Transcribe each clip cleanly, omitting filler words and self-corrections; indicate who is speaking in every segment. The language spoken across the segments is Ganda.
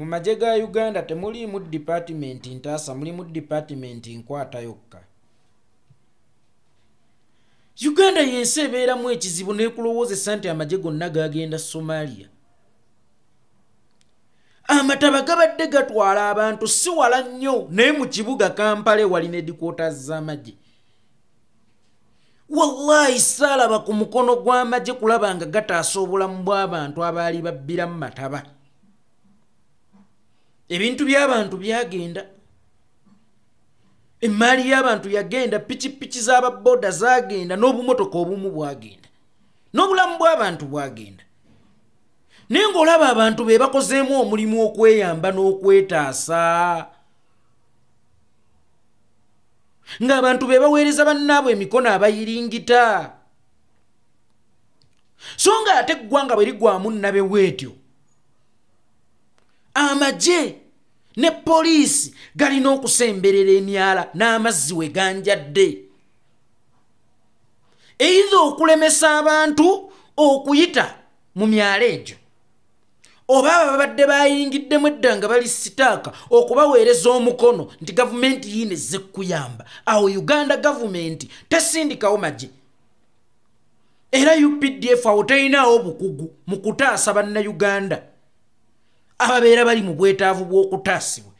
Speaker 1: mu magye ga Uganda temuli mu department ntaasa muli mu department nkwata yokka. Uganda yensi ebeeramu ekizibu n'ekulowoozesa nti amagye gonna gagenda Somalia. Amataba gabadde gatwala abantu si wala nnyo naye mu kibuga Kampala wali ne headquarters z'amagye. Wallahi salaba ku mukono gw'amagye kulaba nga gataasa obulamu bw'abantu abaali babbira mu mataba. Ebintu by'abantu byagenda. Emaali y'abantu yagenda, pichipichi z'ababoda zagenda, n'obumotoka obumu bwagenda. N'obulamu bw'abantu bwagenda. Naye ng'olaba abantu be bakozeemu omulimu okweyamba n'okwetaasa. Ng'abantu be baweereza bannaabwe emikono abayiringita. So nga ate eggwanga bwe ligwamu nnabe bwetyo. Amagye ne poliisi galina okusemberera emyala n'amazzi we ganjadde. Either okulemesa abantu okuyita mu myala egyo. Oba babadde bayingiddemu edda nga bali sitaaka okubaweereza omukono nti gavumenti yine ezze kuyamba. Awo Uganda gavumenti tesindikawo magye. Era UPDF awo teyinaawo bukugu mu kutaasa bannayuganda ababeera bali mu bwetaavu bw'okutaasibwa.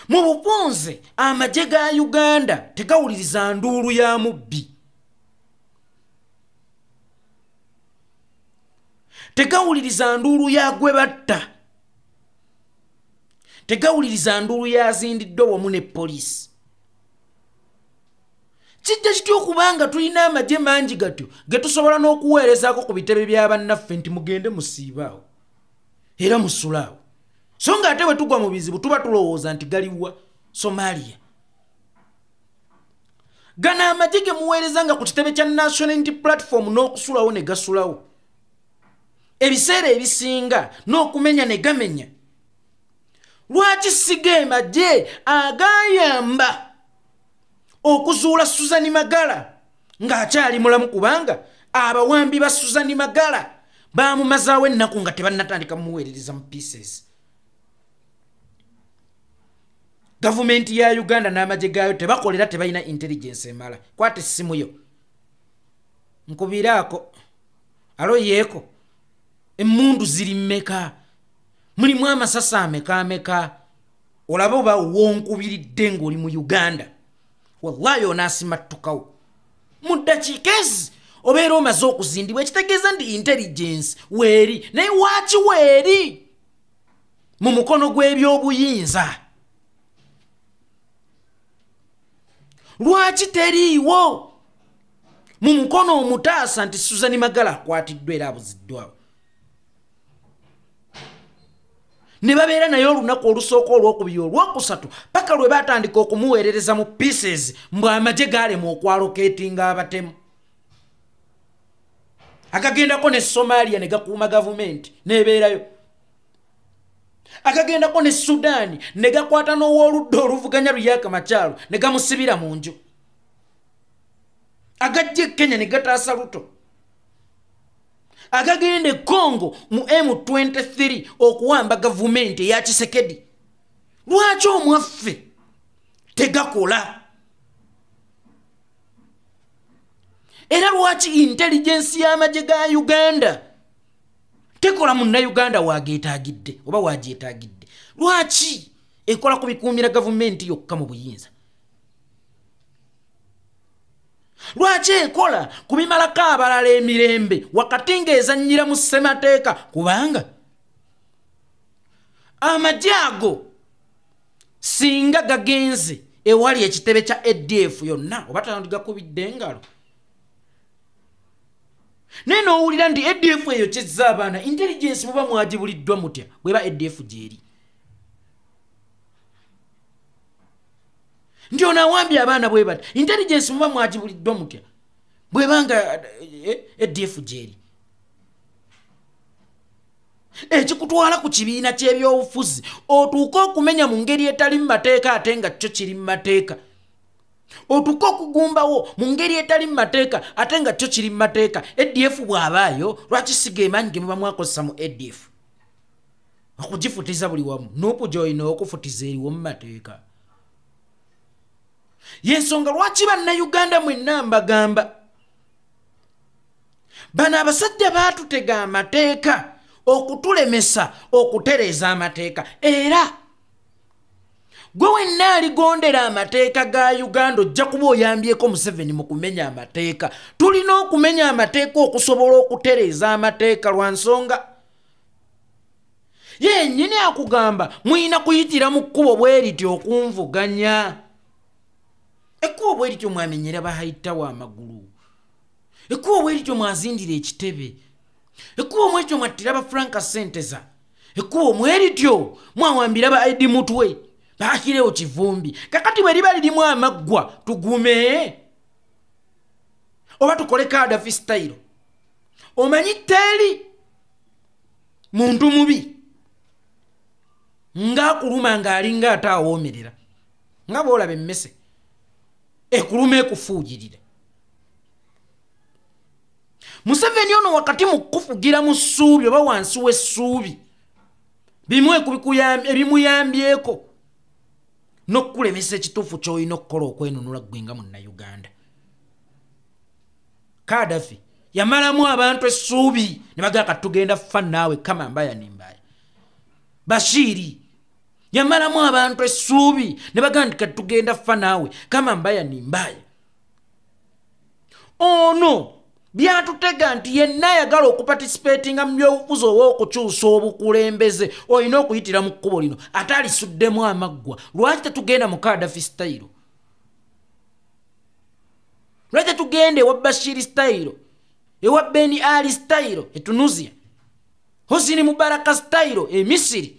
Speaker 1: Mu bupunze amagye ga Uganda tegawuliriza nduulu ya mubbi. Tegawuliriza nduulu ya gwe batta. Tegawuliriza nduulu ya zindiddwa wamu ne poliisi. Kijja kityo okubanga tulina amagye mangi gatyo ge tusobola n'okuweerezaako ku bitebe bya bannaffe nti mugende musiibaawo era musulaawo. So nga ate bwe tugwa mu bizibu tuba tulowooza nti galiwa Somalia. Gana amagye ge muweereza nga ku kitebe kya National Unity Platform n'okusulawo ne gasulawo. Ebiseera ebisinga n'okumenya ne gamenya. Lwaki sige magye agayamba okuzuula Suzani Magala ng'akyali mulamu kubanga abawambi ba Suzani Magala bamumazaawo ennaku nga tebannatandika mumuweerereza mu pieces. Gavumenti ya Uganda n'amagye gaayo tebakolera tebalina intelligence emala. Kwata essimu yo nkubiraako alo yeeko emmundu ziri mmeka mulimu amasasa ameka olaba oba wonkubiridde ng'oli mu Uganda. Wallahi onasimattukawo mu ddakiika ezi obeera omaze okuzindibwa ekitegeeza ndi intelligence weeri naye waaki weeri mu mukono gw'ebyobuyinza. Lwaki teriiwo mu mukono omutaasa nti Suzani Magala akwatiddwa era abuziddwawo. Ne babeera naye olunaku olusooka olwokubiri olwokusatu paka lwe batandika okumuweerereza mu pieces mbw amagye gaalema okwalokeetinga abatemu. Akagendako ne Somalia ne gakuuma gavumenti n'ebeerayo. Akagendako ne Sudan ne gakwata n'owooludda oluvuganya Riek Machar ne gamusibira mu nju. Agajja Kenya ne gataasa luto. Agagende Congo mu M23 okuwamba gavumenti ya Tshisekedi. Lwaki omwaffe tegakola? Era lwaki intelligence y'amagye ga Uganda tekola munnayuganda waageetaagidde oba waagyetaagidde? Lwaki ekola ku bikuumira gavumenti yokka mu buyinza? Lwaki ekola ku bimalako abalala emirembe wakati ng'ezannyira mu ssemateeka? Kubanga amagye ago singa gagenze ewali ekitebe kya EDF yonna oba tandigakubidde engalo. Naye n'owulira nti EDF eyo kyezza abaana intelligence muba mwagibuliddwa mutya bweba EDF gyeri? Nti ono awambye abaana bwe bati intelligence muba mwagibuliddwa mutya bwebanga EDF gyeri? Ekikutwala ku kibiina ky'ebyobufuzi otuuka okumenya mu ngeri etali mu mateeka ate nga kyo kiri mu mateeka. Otuuka okugumbawo mu ngeri etali mu mateeka ate nga kyo kiri mu mateeka. EDF bw'abaayo lwaki siga emanyi ge muba mwakozesa mu EDF? okugifutiza buli wamu n'okujoyina okufutiza eriwo mu mateeka. Yensonga lwaki bannayuganda mwenna mbagamba bano abasajja baatutega amateeka okutulemesa okutereeza amateeka, era gwe wenna aligondera amateeka ga Uganda ojja kuba oyambyeko Museveni mu kumenya amateeka. Tulina okumenya amateeka okusobola okutereeza amateeka lwa nsonga yennyini akugamba muyina kuyitira mu kkubo bwe lityo okunvuganya. Ekkubo bwe lityo mwamenyera bahayitawo amagulu, ekkubo bwe lityo mwazindira Ekitebe, ekkubo mwe lityo mwattira ba Frank Senteza, ekkubo mwe lityo mwawambira ba Eddy Mutwe bakirewo kivumbi. Kakati bwe liba lirimu amaggwa tugume oba tukole Kadafi style. Omanyi teri muntu mubi ng'akuluma ng'alinga ate awoomerera nga bw'olaba emmese ekuluma ekufuugirira. Museveni ono wakati mu kufugira mu ssuubi oba wansi w'essuubi bimu ebimuyambyeko n'okukulemesa ekituufu ky'olina okukola okwenunula ggwe nga munnayuganda. Kadafi yamalamu abantu essuubi ne bagamba tugenda ffa naawe kama mbaya nimbaya. Bashiri yamalamu abantu essuubi ne bagamba tugenda ffa naawe kama mbaya nimbaya. Ono byatutega nti yenna ayagala okuparticipatinga mu byobufuzi oba okukyusa obukulembeze olina okuyitira mu kkubo lino ate alisuddemu amaggwa. Lwaki tetugenda mu Kadafi style? Lwaki tetugenda ewa Bashiri style, ewa Beni Ali style e Tunisia, Hosni Mubaraka style e Misiri?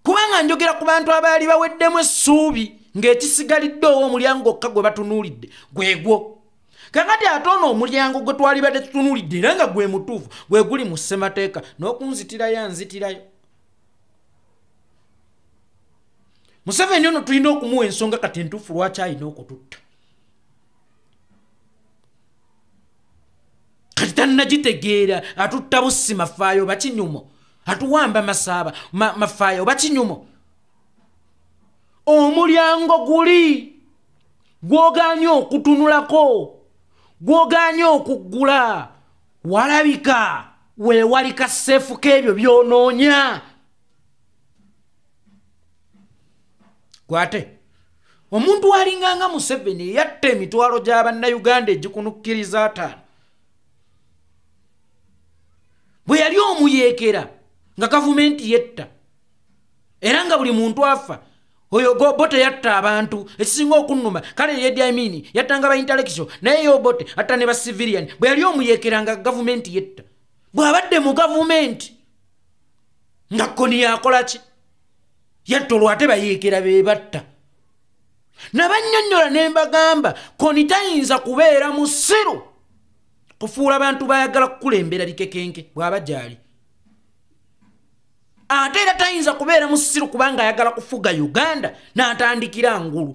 Speaker 1: Kubanga njogera ku bantu abaali baweddemu essuubi ng'ekisigalidde omulyango gokka gwe batunuulidde gwegwo. Kakati ate ono omulyango gwe twali badde tutunuulidde era nga gwe mutuufu gwe guli mu ssemateeka n'okunzitirayo anzitirayo. Museveni ono tulina okumuwa ensonga kati entuufu lwaki alina okututta. Kati tannagitegeera atutta bussi mafaayo bakinyumo, atuwamba masaaba mafaayo bakinyumo. Omulyango guli gwoganye okutunulako, gwoganye okuggula, walabika weewalika seefu k'ebyo byonoonya. Gwate omuntu alinganga Museveni yatta emitwalo gy'abannayuganda egikunukkiriza 5 bwe yali omuyeekera nga gavumenti yetta era nga buli muntu afa. Oyo Bote yatta abantu ekisinga okunnuma kale Eddy Amin yattanga ba intellectual naye yo Bote atta ne ba civilian. Bwe yali omuyeekera nga gavumenti yetta bw'abadde mu gavumenti nga Koni yakola ki? Yatta olwate bayeekera be batta. Nabannyonnyola ne mbagamba Koni tayinza kubeera musiru kufuula abantu bayagala kukulembera likekenke bw'aba gyali. Ate era tayinza kubeera musiru kubanga ayagala kufuga Uganda n'atandikira ngulu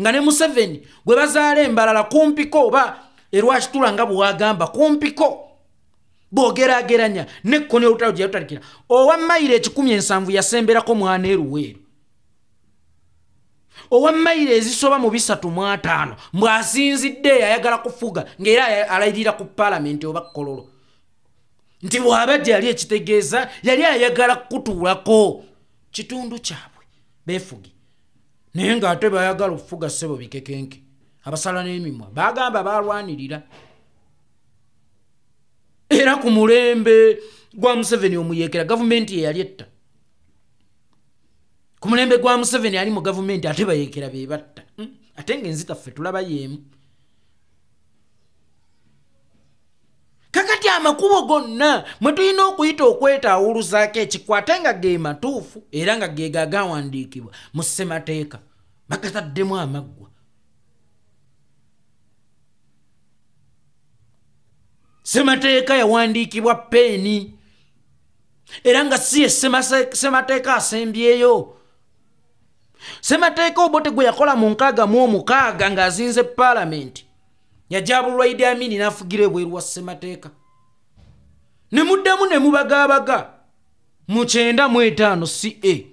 Speaker 1: nga ne Museveni gwe bazaala embalala kumpiko oba erwakitula nga bwagamba kumpiko bw'ogeraageranya ne Koni olutalo gye yatandikira. Owa mayiro 17 yasemberako mwana eruweeru, owa mayiro ezisoba mu 305 mbw'asinzidde ayagala kufuga ng'era alayirira ku palamenti oba kololo. Nti bw'abadde yali ekitegeeza yali ayagala kutuulako kitundu kyabwe beefuge naye ng'ate bayagala okufuga ssebo bikekenke abasala n'emimwa bagamba balwanirira. Era ku mulembe gwa Museveni omuyeekera gavumenti ye yali etta. Ku mulembe gwa Museveni ali mu gavumenti ate bayeekera be batta. Ate ng'enzitaffe tulaba yeemu. Kakati amakubo gonna mwe tulina okuyita okwetaawuluzaako ekikwate nga ge matuufu era nga ge gawandiikibwa mu ssemateeka bagataddemu amaggwa. Ssemateeka yawandiikibwa peeni era nga si ssemateeka asembyeyo. Ssemateeka Obote gwe yakola mu 6 ng'azinze palamenti yajabulwa Eddy Amin n'afugira ebweru wa ssemateeka. Ne muddamu ne mubagaabaga mu 95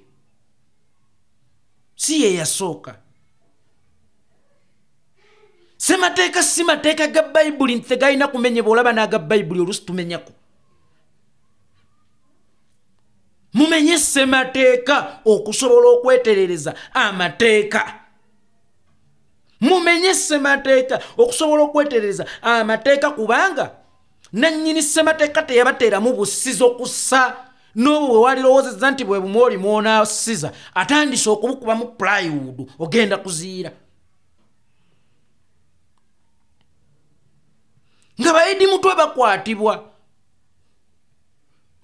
Speaker 1: si ye yasooka. Semateeka si mateeka ga Bayibuli nti tegalina kumenyebwa olaba n'aga Bayibuli oluusi tumenyako. Mumenye semateeka okusobola okweterereza amateeka. Mumenye semateeka okusobola okweterereza amateeka kubanga nannyini semateeka teyabateeramu busizo kussa n'obwo bwe walirowoozezza nti bwe bumwoli mw'onaasiza atandise okubukubamu plywood ogenda kuziira. Nga ba Eddy Mutwe bakwatibwa.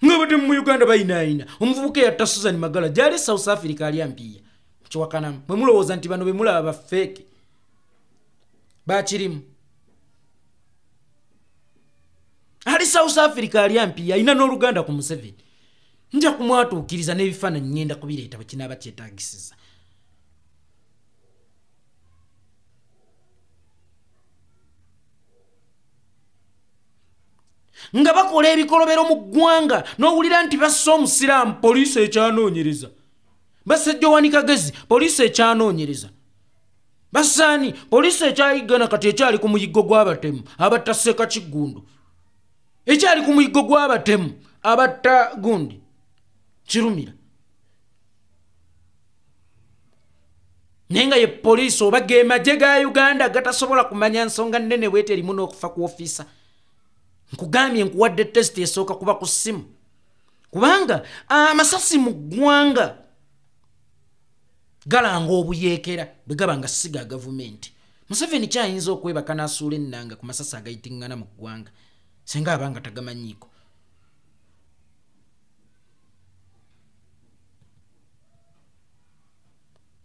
Speaker 1: Nga bati mu Uganda bayinaayina. Omuvubuka yatta Susan Magala gyali South Africa ali ampiya. Kiwakanamu. Mwe mulowooza nti bano be mulaba bafeeke. Bakirimu. Ali South Africa ali ampiya ina n'oluganda ku Museveni. Nja kumwatuukiriza n'ebifaananyi ngenda kubireeta bwe kinaaba kyetaagisiza. Nga bakola ebikolobero mu ggwanga n'owulira nti bassa omusiraamu poliisi ekyanoonyereza. Basajja Wanikagezi poliisi ekyanoonyereza. Basaani poliisi ekyayiggana kati ekyali ku muyiggo gw'abatemu abatta Ssekakiggundu. Ekyali ku muyiggo gw'abatemu abatta gundi Kirumira. Nenga ye poliisi oba ge magye ga Uganda gatasobola kumanya nsonga nnene bwete erimu n'okufa ku ofisa. Nkugambye nkuwadde test esooka kuba ku ssimu. Kubanga amasasi mu ggwanga galanga obuyeekera bwe gaba nga si ga gavumenti. Museveni kyayinza okwebaka n'asuula ennanga ku masasi agayitingana mu ggwanga singa abanga tagamanyiiko.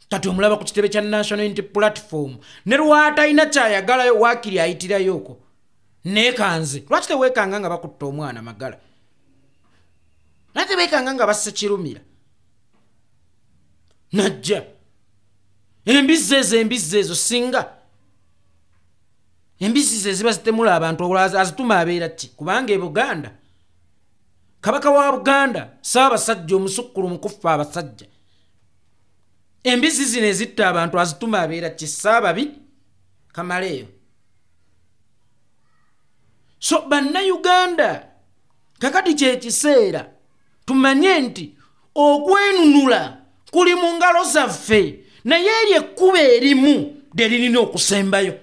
Speaker 1: Kati omulaba ku kitebe kya National Unity Platform ne lw'atalina kyayagalayo waakiri ayitirayooko neekanze. Lwaki teweekanga nga bakutta omwana Magala? Lwaki teweekanga nga basse Kirumira? Najja embizzi ezo singa embizzi ze ziba zitemula abantu azituma abeera ki? Kubanga e Buganda Kabaka wa Buganda Ssaabasajja omusukkulu mukufu abasajja. Embizzi zino ezitta abantu azituma abeera ki? Ssaababi Kamaleeyo. So bannayuganda kakati kyekiseera tumanye nti okwenunula kuli mu ngalo zaffe naye eri ekkubo erimu lirina okusembayo.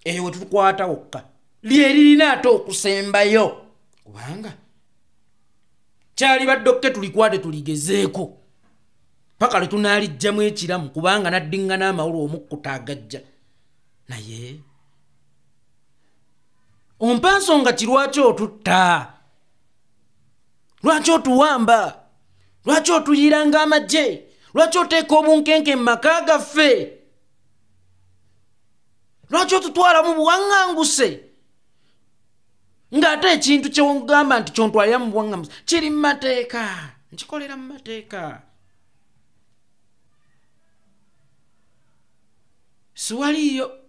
Speaker 1: Eyo wetukwata wokka lirina ate okusembayo kubanga kyali baddokke tulikwate tuligezeeko paka lwe tunaalijjamu ekiramu kubanga naddingana amawulu omukkuta agajja. Naye ompa nsonga ki lwaki otutta? Lwaki otuwamba? Lwaki otuyiranga amagye? Lwaki oteeka obunkenke mu maka gaffe? Lwaki otutwala mu buwaŋŋanguse? Ng'ate ekintu kyongamba nti kyontwalira mu buwaŋŋanguse kiri mu mateeka. Nkikolera mu mateeka. Siwaliyo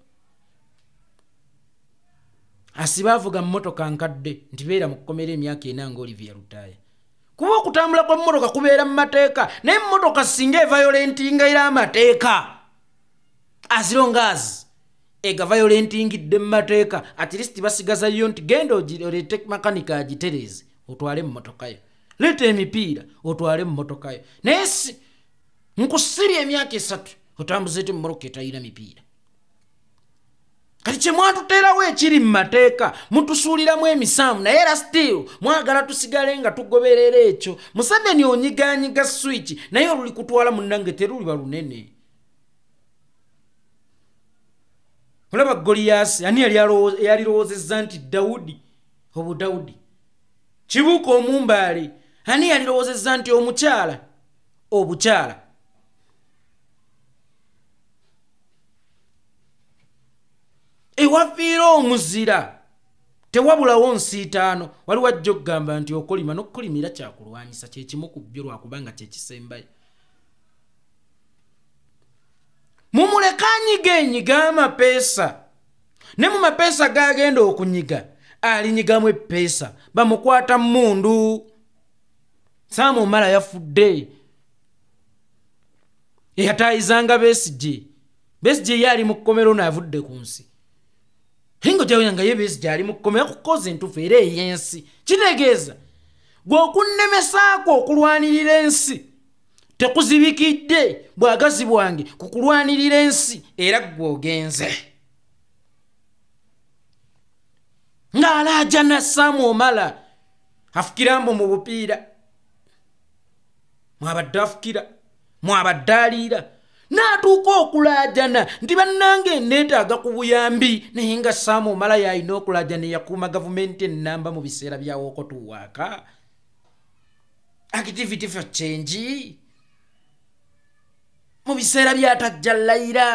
Speaker 1: asibaavuga mmotoka nkadde nti beera mu kukomera emyaka 4 nga Olivia Lutaaya. Kuba okutambula kwa mmotoka kubeera mu mateeka naye mmotoka singa eviolentinga era amateeka as long as ega violentingidde mu mateeka at least basigazayo nti genda ogireete makanika agitereze otwale mu mmotoka yo. Leeta emipiira otwale mu mmotoka yo. Naye si nkusirya emyaka 3 otambuze ete mmotoka etayina mipiira. Kati kye mwatuteerawo ekiri mu mateeka mutusuuliramu emisaamu naye era still mwagala tusigale nga tugoberera ekyo. Museveni onyiganyiga switch naye oluli kutwala munnange teruli balunene. Olaba Goliath ani yalirowoozezza nti Dawudi obudawudi. Kibuuka Omumbaale ani yalirowoozezza nti omukyala obukyala. Ewafiira omuzira tewabulawo nsiitaano waliwo ajja okugamba nti okolima n'okukolimira kyakulwanyisa kyekimu ku byo lwakubanga kyekisembayo. Mumuleka anyiga enyiga amapeesa ne mu mapeesa g'agenda okunyiga alinyigamu epesa bamukwata mundu Sam Omala yafudde eyatayizanga Besigye yali mu kkomero n'avudde ku nsi hingo jawanga ye Besigye ali mu kkomero kukoza entufu era eyensi kitegeeza gwe okunnemesaako okulwanirira ensi tekuzibikidde bwagazi bwange kukulwanirira ensi era gwe ogenze ng'alaajana Sam Omala afukirambo mu bupiira mwabadde afukira mwabadde aliira n'atuuka okulaajana nti bannange neetaaga ku buyambi naye nga Sam Omala yalina okulaajana yakuuma gavumenti ennamba mu biseera byawoko tuwaaka activity for change mu biseera byatajja layira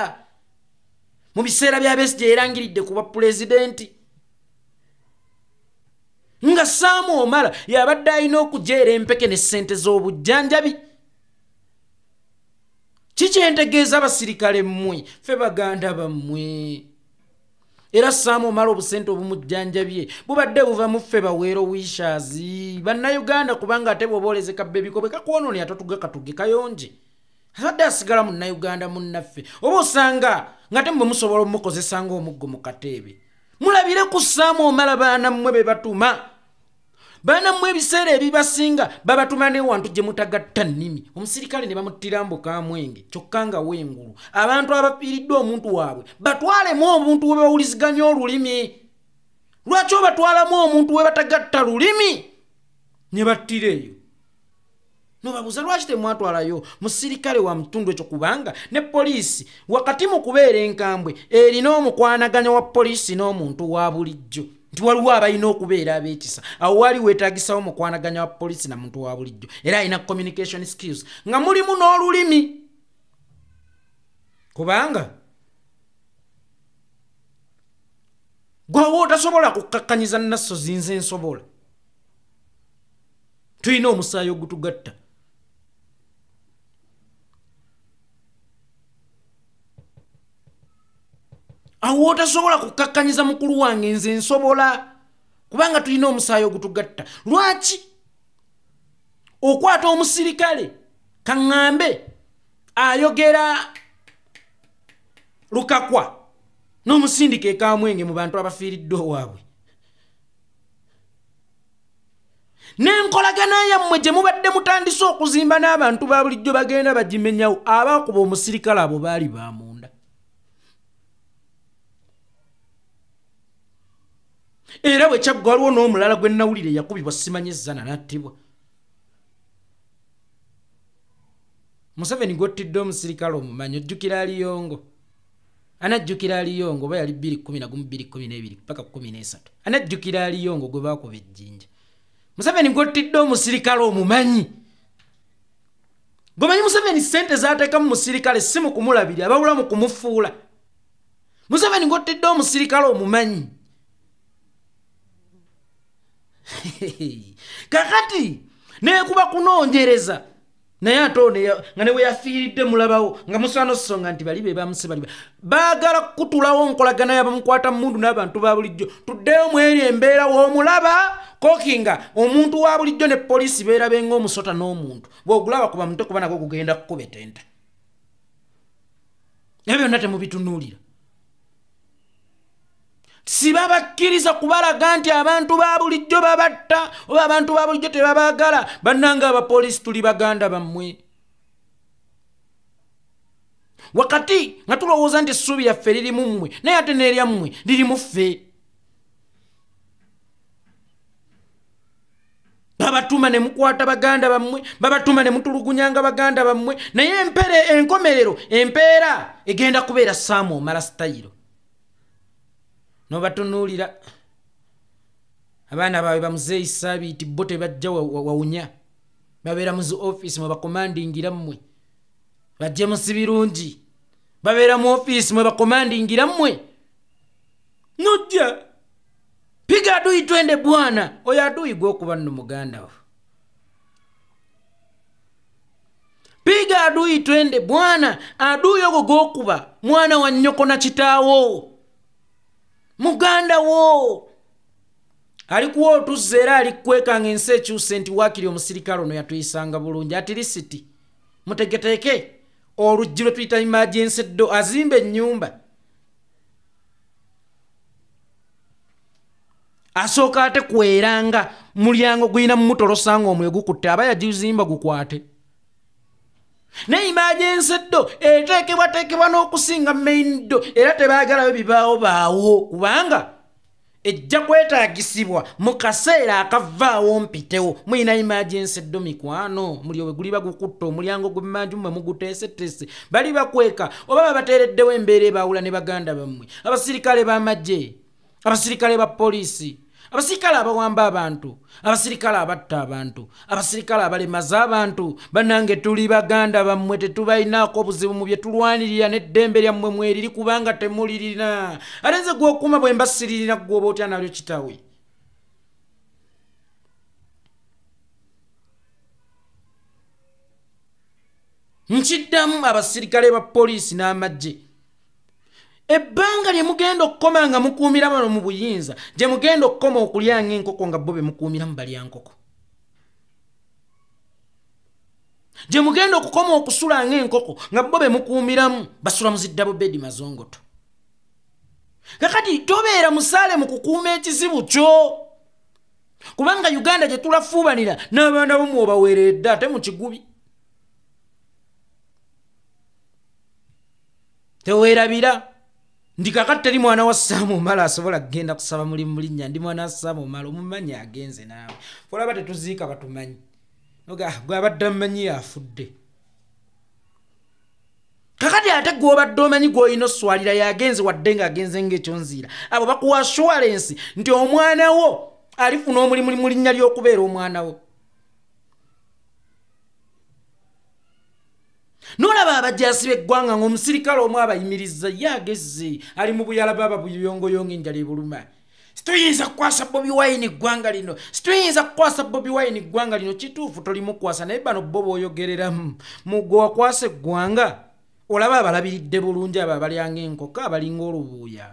Speaker 1: mu biseera bya Besigye erangiridde kuba pulezidenti nga Sam Omala yabadde alina okujeera empeke ne ssente z'obujjanjabi kikyentegeeza abasirikale mmwe ffe baganda bammwe era Sam Omala obusente obumujjanjabye bubadde buva mu ffe baweero wishazi bannayuganda kubanga ate bw'obooleze kabbebiko bwe kakwonoonera totugakatuge kayonje abadde asigala munnayuganda munnaffe oba osanga nga te mwe musobola omukozesa ng'omuggo mu kateebe mulabire ku Sam Omala baana mmwe be batuma baana mmwe ebiseera ebibasinga babatuma n'ewantu gye mutagatta nnimi omusirikale ne bamuttirambo kamwenge kyokka nga wengulu abantu abafiiriddwe omuntu waabwe batwalemu omuntu we bawuliziganya olulimi lwaki obatwalamu omuntu we batagatta lulimi ne battira eyo nobabuuza lwaki temwatwalayo musirikale wa mutundu ekyo kubanga ne poliisi wakati mu kubeera enkambwe erina omukwanaganya wa poliisi n'omuntu wa bulijjo nti waliwo abalina okubeera ab'ekisa awo wali weetaagisawo omukwanaganya wa poliisi na muntu wa bulijjo era alina communication skills nga mulimu n'olulimi kubanga gwewa otasobola kukakkanyiza nasso zinze nsobola tulina omusaayi ogutugatta awo otasobola kukakkanyiza mukulu wange nze nsobola kubanga tulina omusaayi ogutugatta lwaki okwata omusirikale kaŋŋambe ayogera lukakwa n'omusindika ekamwenge mu bantu abafiiriddwe waabwe n'enkolagana yammwe gye mubadde mutandise okuzimba n'abantu ba bulijjo bagenda bagimenyawo abaakuba omusirikale abo baali bamunda era bwe kyaggwa waliwo n'omulala gwe nnawulire yakubibwa simanyi ezzana n'attibwa Museveni gwottidde omusirikale omumanyi ojjukira aliyongo anajjukira aliyongo oba yali 2011 2012 paka 13 anajjukira aliyongo gwe baakuba ejjinja Museveni gwottidde omusirikale omumanyi gomanyi Museveni ssente zaateeka mu musirikale si mu kumulabira abawula mu kumufuula Museveni gwottidde omusirikale omumanyi kakati neekuba kunoonyereza naye ate nga ne we yafiiridde mulabawo nga musaana osonga nti bali be bamuse bali baagala kutulawo nkolagana yabamukwata mundu n'abantu ba bulijjo tuddeyo mu eri embeera w'omulaba kokinga omuntu wa bulijjo ne poliisi beerabe ng'omusota n'omuntu bw'ogulaba kuba mute kuba nagwo gugenda kukubetenta ebyo byonna temubitunuulira sibabakkiriza kubalaga nti abantu ba bulijjo babatta oba abantu ba bulijjo tebabaagala bannanga abapoliisi tuli baganda bammwe wakati nga tulowooza nti essuubi yaffe lirimu mmwe naye ate n'eryammwe lirimu ffe babatuma ne mukwata baganda bammwe babatuma ne mutulugunyanga baganda bammwe naye enkomerero empeera egenda kubeera Sam Omala style nobatunuulira abaana baabwe bamuzeeyi Sabiiti bo tebajja wawunya babeera mu zi ofiisi mwe bakomandingira mmwe bajje musi birungi babeera mu ofiisi mwe bakomandingira mmwe nojja piga adui twende bwana oyo adui gw'okuba nno muganda wo piga adui twende bwana adui ogwo gw'okuba mwana wa nnyoko na kitaawo muganda wo alikuwa otuzera alikweka ngense ekyuse nti wakiri omusirikale ono yatuyisanga bulungi ati lisiti mutegeteke olujjiro tuyita emergency do azimba ennyumba asooka ate kweranga mulyango gwina mutolosanga omwe gukutte aba yagizimba gukwate ne emergency do eteekebwa n'okusinga main do era tebaagalayo bibaawo baawo kubanga ejja kwetaagisibwa mu kaseera akavaawo mpitewo mwina emergency do mikwano muli owe guliba gukutta omulyango gw'emmanju mmwe muguteeseteese bali bakweka oba babateereddewo embeera ebaawula ne baganda bammwe abasirikale b'amagye abasirikale ba poliisi abasirikale abawamba abantu abasirikale abatta abantu abasirikale abalemaza abantu bannange tuli baganda bammwe tetubayinaako obuzibu mu bye tulwanirira n'eddembe lyammwe mweriri kubanga temulirina ate nze gw'okuma bwe mbasiririra gw'oba otya nalyo kitawe nkiddamu abasirikale ba poliisi n'amagye ebbanga lye mugenda okukoma nga mukuumira bano mu buyinza gye mugenda okukoma okulyanga enkoko nga bo be mukuumiramu balya nkoko gye mugenda okukoma okusulanga enkoko nga bo be mukuumiramu basula muziddabo bedi mazongoto kakati tobeera musaale mu kukuuma ekizibu kyo kubanga Uganda gye tulafuubanira n'abaana bomu obaweeredde ate mu kigubi teweerabira ndi kakati teri mwana wa Saamu Mala asobola kugenda kusaba mulimu mu linnya ndi mwana wa Saamu Mala omumanyi agenze naawe olaba tetuziika batumanyi gwe abadde amumanyi afudde kakati ate gw'obadde omanyi gw'olina oswalira yagenze wadde ng'agenze ng'ekyonziira abo bakuwa assurance nti omwana wo alifuna omulimu mu linnya ly'okubeera omwana wo nolaba abajjaasi b'eggwanga ng'omusirikale omu abayimiriza yagezze ali mu buyala baba buyongoyongo enjala ebuluma situyinza kukwasa Bobi Wine eggwanga lino situyinza kukwasa Bobi Wine eggwanga lino kituufu tolimukwasa naye bano bo b'oyogereramu mugwe wakwasa eggwanga olaba abalabiridde bulungi abo abalyanga enkoko abalinga olubuuya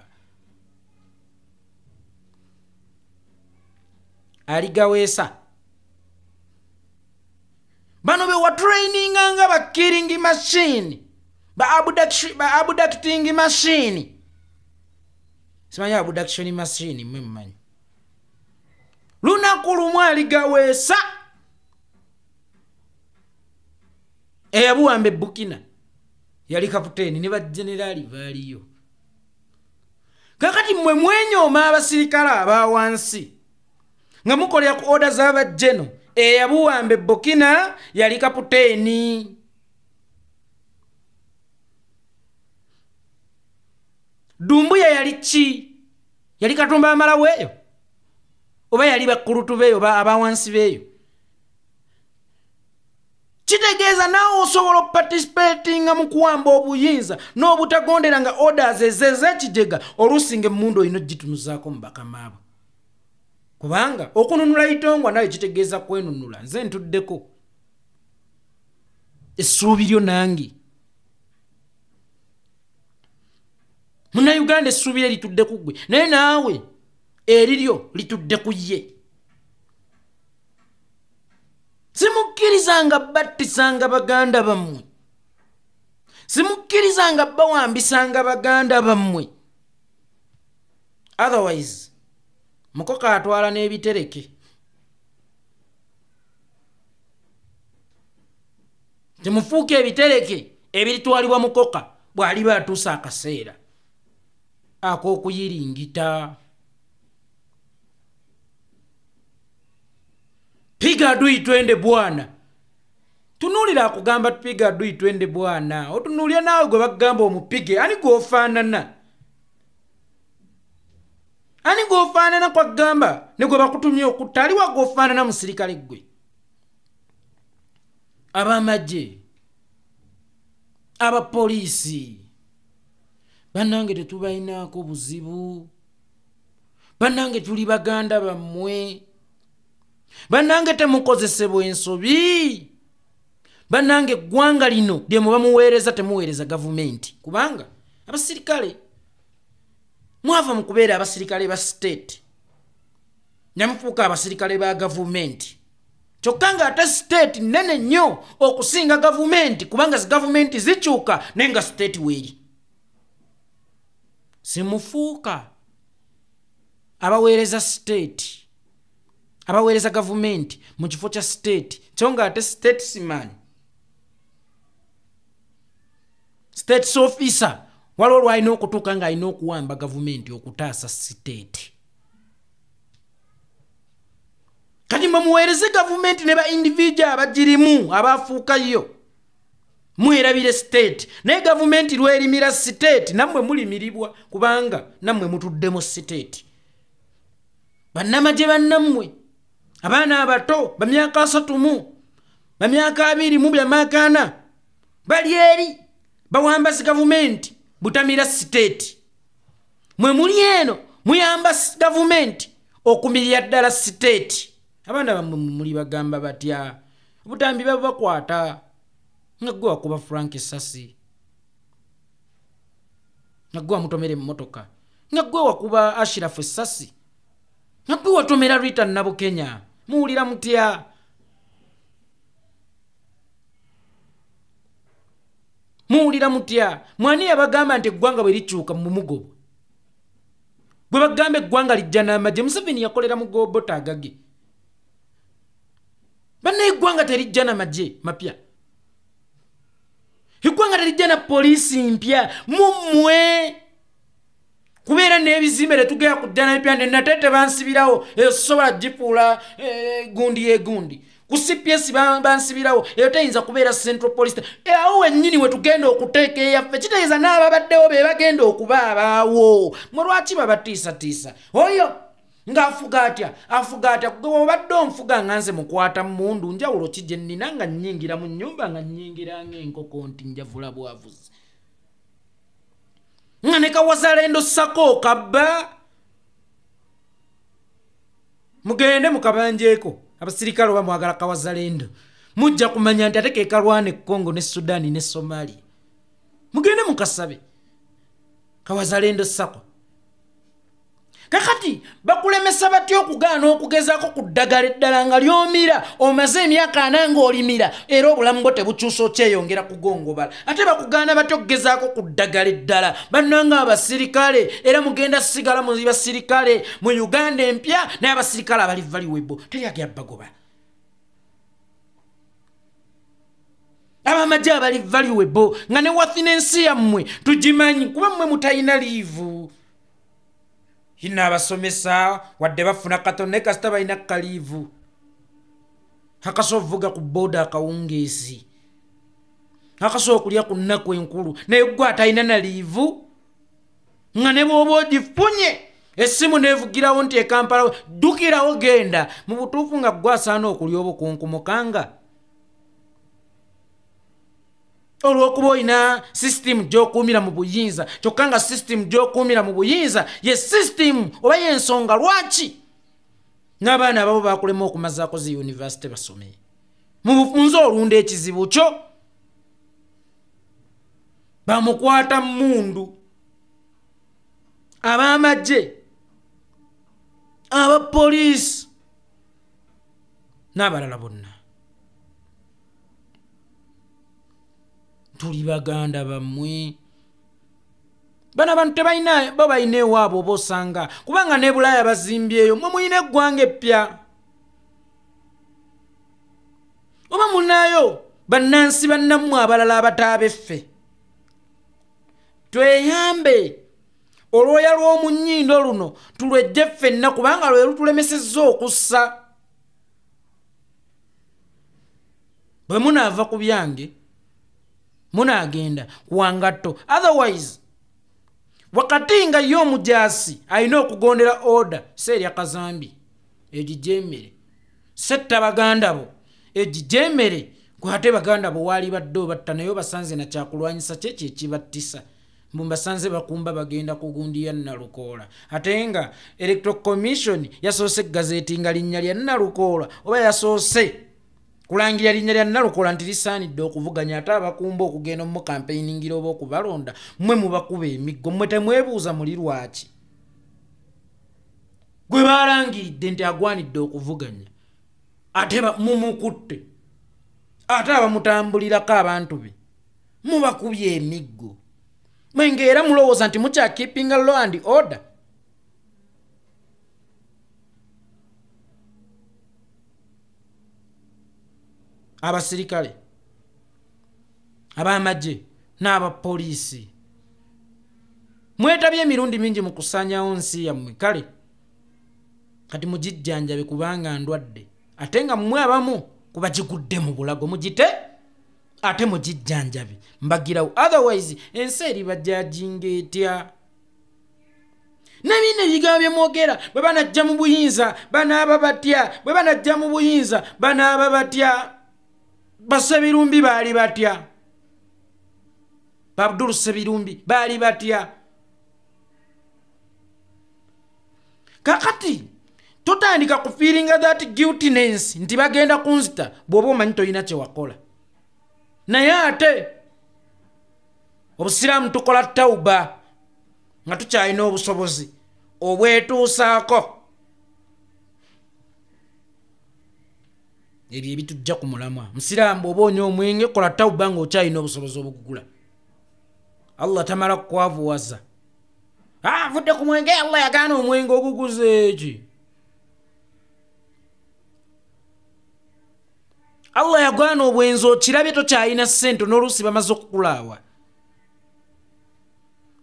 Speaker 1: aligaweesa bano be wa training nga ba killing machine ba abducting machine simanya abduction machine mmanyi lunaku lumu aligaweesa eyabuwambe Bukina yali kaputeni ne bajenerali baaliyo kakati mmwe mwenyooma abasirikale abawansi nga mukolera ku order z'abajeno eyabuwambe Bukina yali kaputeni Dumbuya yali ki yali Katumba amala weeyo oba yali bakulutu beeyo abawansi beeyo kitegeeza naawe osobola participating mu kuwamba obuyinza n'obutagondera nga orders ez'ekijega olusinga emmundu olina ogitunuzaako mu bakamaabo kubanga okununula itongwa naye kitegeeza kwenunula nze ntuddeko essuubi lyo nange muna Uganda essuubi lye litudde ku ggwe naye naawe eriryo litudde ku ye simukkirizanga battisanga baganda bammwe simukkirizanga bawambisanga baganda bammwe otherwise mukoka atwala n'ebitereke temufuuka ebitereke ebiritwalibwa mukoka bw'aliba atuusa akaseera ak'okuyiringita piga adui twende bwana tunulira akugamba tupiga adui twende bwana otunulya naawe gwe bagamba omupige ani gwofaanana ani gwofaanana kwa gamba ne gwe bakutumye okutta aliwa gwofaanana musirikale gwe abamagye abapoliisi bannange tetubayinaako buzibu bannange tuli baganda bammwe bannange temukozesebwa ensobi bannange eggwanga lino lye muba muweereza temuweereza gavumenti kubanga abasirikale mwava mu kubeera abasirikale ba state nyamufuuka abasirikale ba gavumenti kyokka nga ate state nene nnyo okusinga gavumenti kubanga gavumenti zikyuka naye nga state weeri simufuuka abaweereza state abaweereza gavumenti mu kifo kya state kyo nga ate statesman state officer waliwo lwalina okutuuka nga alina okuwamba gavumenti okutaasa state kati mumuweereze gavumenti ne ba individual abagirimu abafuukayo mwerabire state naye gavumenti lwerimira state nammwe mulimiribwa kubanga nammwe mutuddemu state bannamagye bannammwe abaana abato bamyaka 3 bamyaka 2 mu byamyaka 4 bali eri bawamba gavumenti butamira state mwe muli eno muyamba gavumenti okumirya ddala state abaana bamwe muli bagamba batya obutambi bakwata nga gwe wakuba Frank Sasi nga gwe wamutomera emmotoka nga gwe wakuba Ashraf Sasi nga gwe watomera Rita Nabo Kenya muwulira mutya muwulira mutya mwani yabagamba nti eggwanga bwe likyuka mu mugobo bwe bagamba eggwanga lijja n'amagye Museveni yakolera mugobo tagage banna eggwanga terijja n'amagye mapya eggwanga terijja na poliisi mpya mummwe kubeera n'ebizimbe tetugera kujja n'ebipya nenatete bansibirawo eyo sobola gifuula gundi yegundi ku CPS bansibirawo eyo teyinza kubeera central police awo wennyini we tugenda okuteeka eyaffe kitegeeza n'ababaddewo be bagenda okuba abaawo mwe lwaki babatiisatiisa oyo ng'afuga atya gwe obadde onfuga nga nze mukwata mmundu njawulo ki gye nnina nga nnyingira mu nnyumba nga nnyingira ng'enkoko nti njavula bwavuzi nga ne Kawazalendo sako kabba mugende mukabanjeeko abasirikale oba mwagala Kawazalendo mujja kumanya nti ate kekalwana e Congo ne Sudani ne Somalia mugende mukasabe Kawazalendo sako kakati bakulemesa batyo okugaana okugezaako ku ddagala eddala nga lyomira omaze emyaka 4 ng'olimira era obulamu bwo tebukyusa okyeyongera kugongobala ate bakugaana batyo okugezaako ku ddagala eddala bannanga abasirikale era mugenda sigala mu basirikale mu Uganda empya naye abasirikale abali valiwebo teryagya bagoba abamagye abali valiwebo nga ne wafinensi yammwe tugimanyi kuba mmwe mutayina liivu hina abasomesa wadde bafuna katone kasita balina kaliivu akasovuga ku boda akawungeezi akasobola okulya ku nnaku enkulu naye gwe atalina na liivu nga ne bw'oba ogifunye essimu neevugirawo nti ekampala ddukirawo genda mu butuufu nga gwe asaana okulya obukunkumukanga olw'okuba olina system gy'okuumira mu buyinza kyokka nga system gy'okuumira mu buyinza ye system oba y'ensonga lwaki n'abaana ababo bakulema okumazaako zi yunivasite basome mu bufunze olunda ekizibu kyo bamukwata mmundu ab'amagye abapoliisi n'abalala bonna tuli baganda bammwe bana abantu tebalina bo balina ewaabwe oba osanga kubanga ne Bulaaya bazimbyeyo mwe mulina eggwanga eppya oba mulinayo bannansi bannammwe abalala abataabe tweyambe olwoya lw'omu nnyindo luno tulwejje ffenna kubanga lwe lutulemesezza okussa bwe munaava ku byange munagenda kuwangatto otherwise wakati nga yo omujaasi alina okugondera order seerya kazambi egijemere setta baganda bo egijemere kwate baganda bo wali baddo batta nayo basanze na kyakulwanyisa kyekyo ekibattisa mbasanze bakumba bagenda kugundiya Nalukoola ate nga Electoral Commission yasoose gazeti nga linnya lya Nalukoola oba yasoose kulangira linnya lya Nalukoola nti lisaanidde okuvuganya ate abakumba okugenda mu campaigningira oba okubalonda mmwe mubakuba emiggo mmwe temwebuuza muli lwaki gwe balangiridde nti agwanidde okuvuganya ate mumukutte ate abamutambulirako abantu be mubakubye emiggo mwenge era mulowooza nti mukya keeping a law and order. Abasirikale, abamagye n'abapoliisi mwetabye emirundi mingi mu kusaanyawo nsi yammwe. Kale kati mugijjanjabe kubanga ndwadde ate nga mmwe abamu kuba gigudde mu bulago mugite ate mugijjanjabe mbagirawo, otherwise ensi eriba jajinga etya. Nebino ebigambo bye mwogera bwe banajja mu buyinza banaaba batya, bwe banajja mu buyinza banaaba batya. Basebirumbi baali batya, Abdul Sebirumbi baali batya. Kakati totandika ku feelinga that guiltiness nti bagenda kunzita bw'oba omanyi toyina kye wakola. Naye ate obusiraamu tukola tawuba nga tukyalina obusobozi obwetuusaako. Ebyo ebitujja ku mulamwa. Musiraamu bw'oba onywa omwenge kola tawuba nga okyalina obusobozi obugugula. Allah tamala kukwavuwaza. Vudde ku mwenge, Allah yagaana omwenge oguguze eki. Allah yagaana obwenzi okirabye tokyalina ssente n'oluusi bamaze okukulaawa.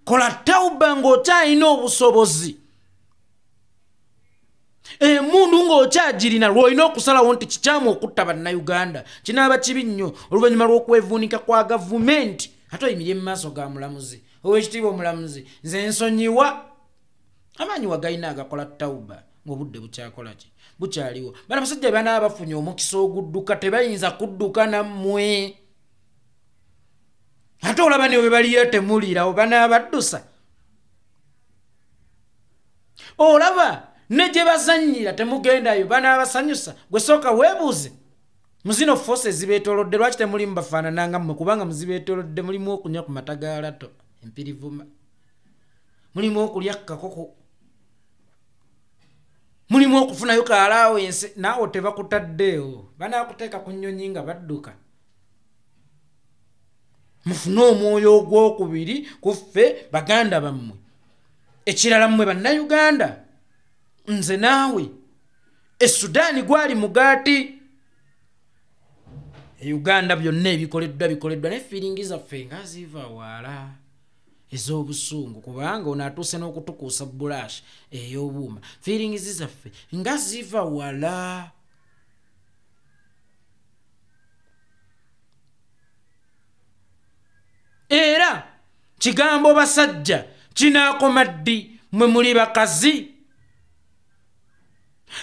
Speaker 1: Kola tawuba nga okyalina obusobozi. Emundu ng'okyagirina lw'olina okusalawo nti kikyamu okutta bannayuganda kinaaba kibi nnyo oluvannyuma lw'okwevuunika kwa gavumenti ate oyimirye mu maaso ga mulamuzi. Oweekitiibwa omulamuzi, nze nsonyiwa amaanyi wagalina agakola tawuba ng'obudde bukyakola ki bukyaliwo. Bano abasajja banaaba bafunye omukisa ogudduka tebayinza kudduka nammwe. Ate olaba ne bwe baliyo temulirawo banaaba baddusa. Olaba ne gye bazannyira temugendayo banaabasanyusa. Gwe sooka weebuuze mu zino force zibeetoolodde lwaki temulimu bafaanananga mmwe, kubanga muzibeetoolodde mulimu okunywa ku mata ga lato empirivuma, mulimu okulya kakoko, mulimu okufunayo ka allowance. Naawe tebakutaddeewo, banaakuteeka ku nnyonyi nga badduka. Mufune omwoyo ogwokubiri ku ffe baganda bammwe. Ekirala mmwe bannayuganda, nze naawe Sudaani gwali mugaati. Uganda byonna ebikoleddwa ne feelingi zaffe nga ziva wala ez'obusungu, kubanga ono atuuse n'okutukuusa bulash ey'obuuma. Feelingi zaffe nga ziva wala. Era kigambo basajja kinaakoma ddi mwe muli bakazi.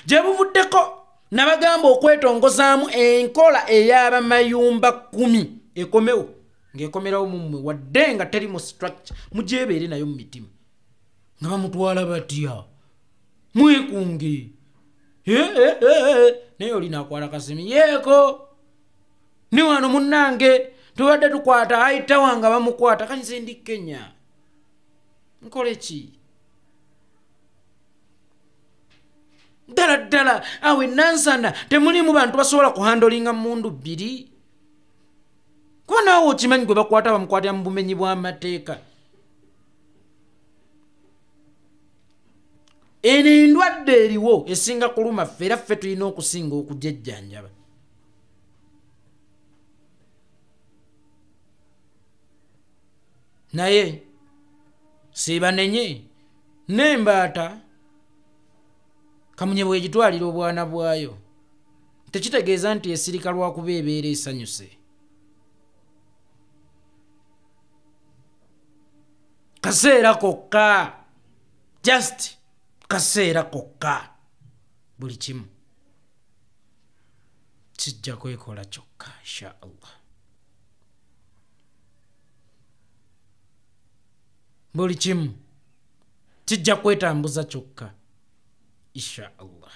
Speaker 1: Gye buvuddeko nabagamba okwetongozaamu enkola ey'abamayumba 10 ekomewo ng'ekomerawo mummwe wadde nga teri mu structure mugyebeere nayo mu mitima nga bamutwala batya mwekunge naye olina akwala kasemi yeeko ni wano munnange tubadde tukwata ayitawa nga bamukwata kanyize ndi Kenya nkole ki ddala awe nansana temulimu bantu basobola kuhandolinga mundu bbiri kuba naawe okimanyi gwe bakwata bamukwatira mu bumenyi bw'amateeka. Eno endwadde eriwo esinga kuluma ffe era ffe tulina okusinga okujejjanjaba. Naye siibanenye n'embaata kamunye bw'egitwalira obwana bwayo tekitegeeza nti esirika lwakuba ebeera esanyuse. Kaseera kokka, just kaseera kokka, buli kimu kijja kwekola kyokka insha Allah. Buli kimu kijja kwetambuza kyokka insha Allah.